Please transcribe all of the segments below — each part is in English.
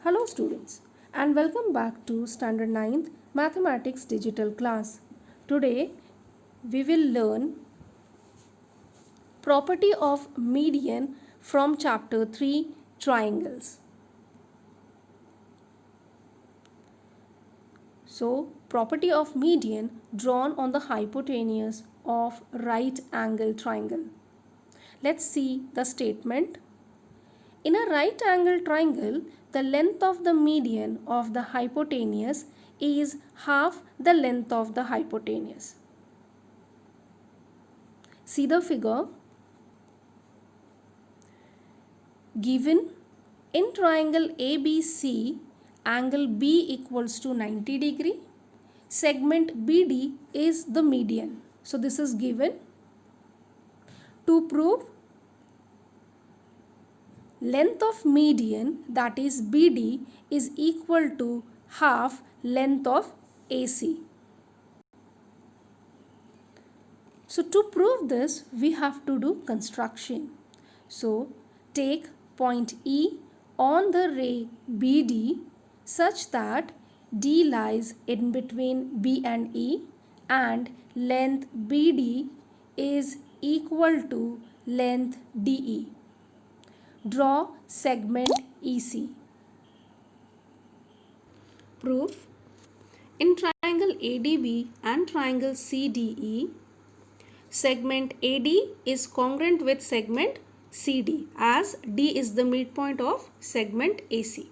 Hello students and welcome back to Standard 9th Mathematics Digital class. Today we will learn property of median from chapter 3 triangles. So property of median drawn on the hypotenuse of right angle triangle. Let's see the statement. In a right angle triangle, the length of the median of the hypotenuse is half the length of the hypotenuse. See the figure. Given in triangle ABC, angle B equals to 90 degree. Segment BD is the median. So this is given. To prove length of median, that is BD, is equal to half length of AC. So to prove this, we have to do construction. So take point E on the ray BD such that D lies in between B and E and length BD is equal to length DE. Draw segment EC. Proof. In triangle ADB and triangle CDE, segment AD is congruent with segment CD as D is the midpoint of segment AC.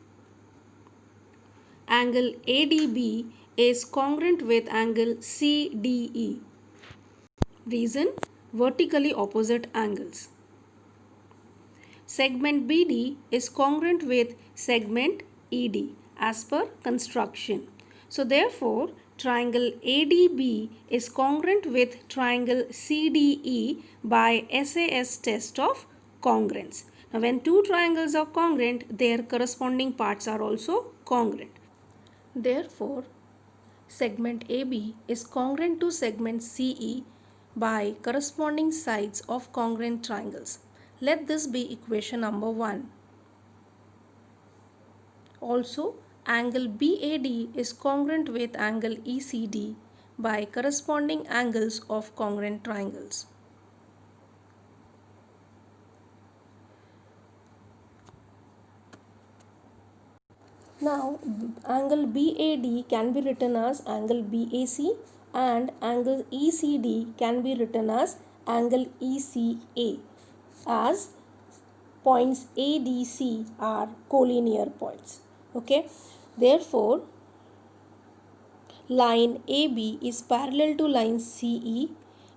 Angle ADB is congruent with angle CDE. Reason: vertically opposite angles. Segment BD is congruent with segment ED as per construction. So therefore, triangle ADB is congruent with triangle CDE by SAS test of congruence. Now when two triangles are congruent, their corresponding parts are also congruent. Therefore, segment AB is congruent to segment CE by corresponding sides of congruent triangles. Let this be equation number 1. Also, angle BAD is congruent with angle ECD by corresponding angles of congruent triangles. Now, angle BAD can be written as angle BAC and angle ECD can be written as angle ECA, as points ADC are collinear points. Okay, therefore line AB is parallel to line CE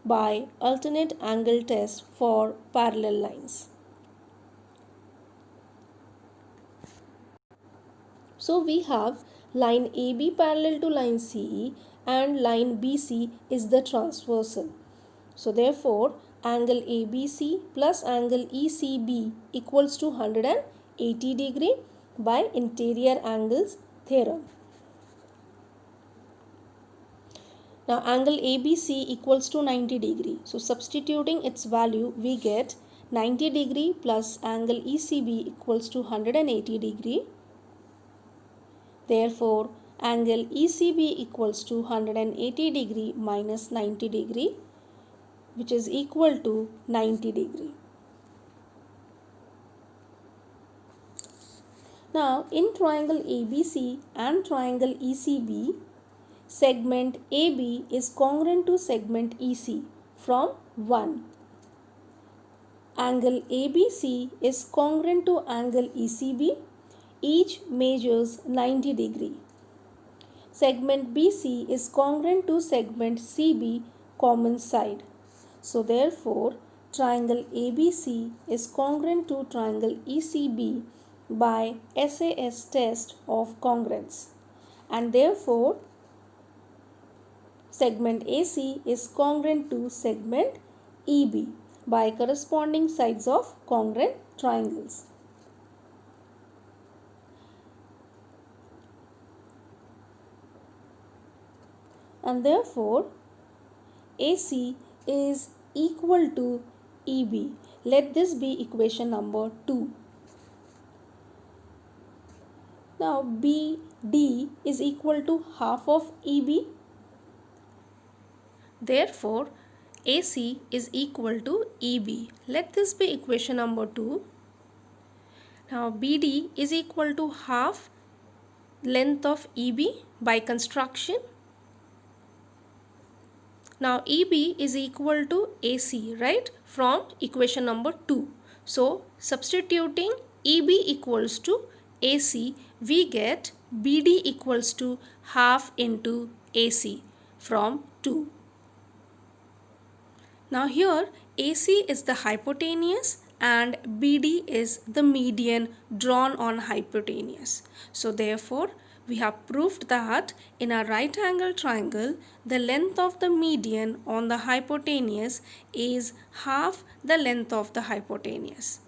by alternate angle test for parallel lines. So we have line AB parallel to line CE and line BC is the transversal. So therefore angle ABC plus angle ECB equals to 180 degree by interior angles theorem. Now angle ABC equals to 90 degree. So substituting its value, we get 90 degree plus angle ECB equals to 180 degree. Therefore angle ECB equals to 180 degree minus 90 degree, which is equal to 90 degree. Now in triangle ABC and triangle ECB, segment AB is congruent to segment EC from 1. Angle ABC is congruent to angle ECB. Each measures 90 degree. Segment BC is congruent to segment CB common side. So therefore, triangle ABC is congruent to triangle ECB by SAS test of congruence, and therefore segment AC is congruent to segment EB by corresponding sides of congruent triangles. And therefore AC is equal to EB. Let this be equation number 2. Now BD is equal to half of EB. Therefore, AC is equal to EB. Let this be equation number 2. Now BD is equal to half length of EB by construction. Now EB is equal to AC, right, from equation number 2. So substituting EB equals to AC, we get BD equals to half into AC from 2. Now here AC is the hypotenuse and BD is the median drawn on hypotenuse. So therefore we have proved that in a right angle triangle the length of the median on the hypotenuse is half the length of the hypotenuse.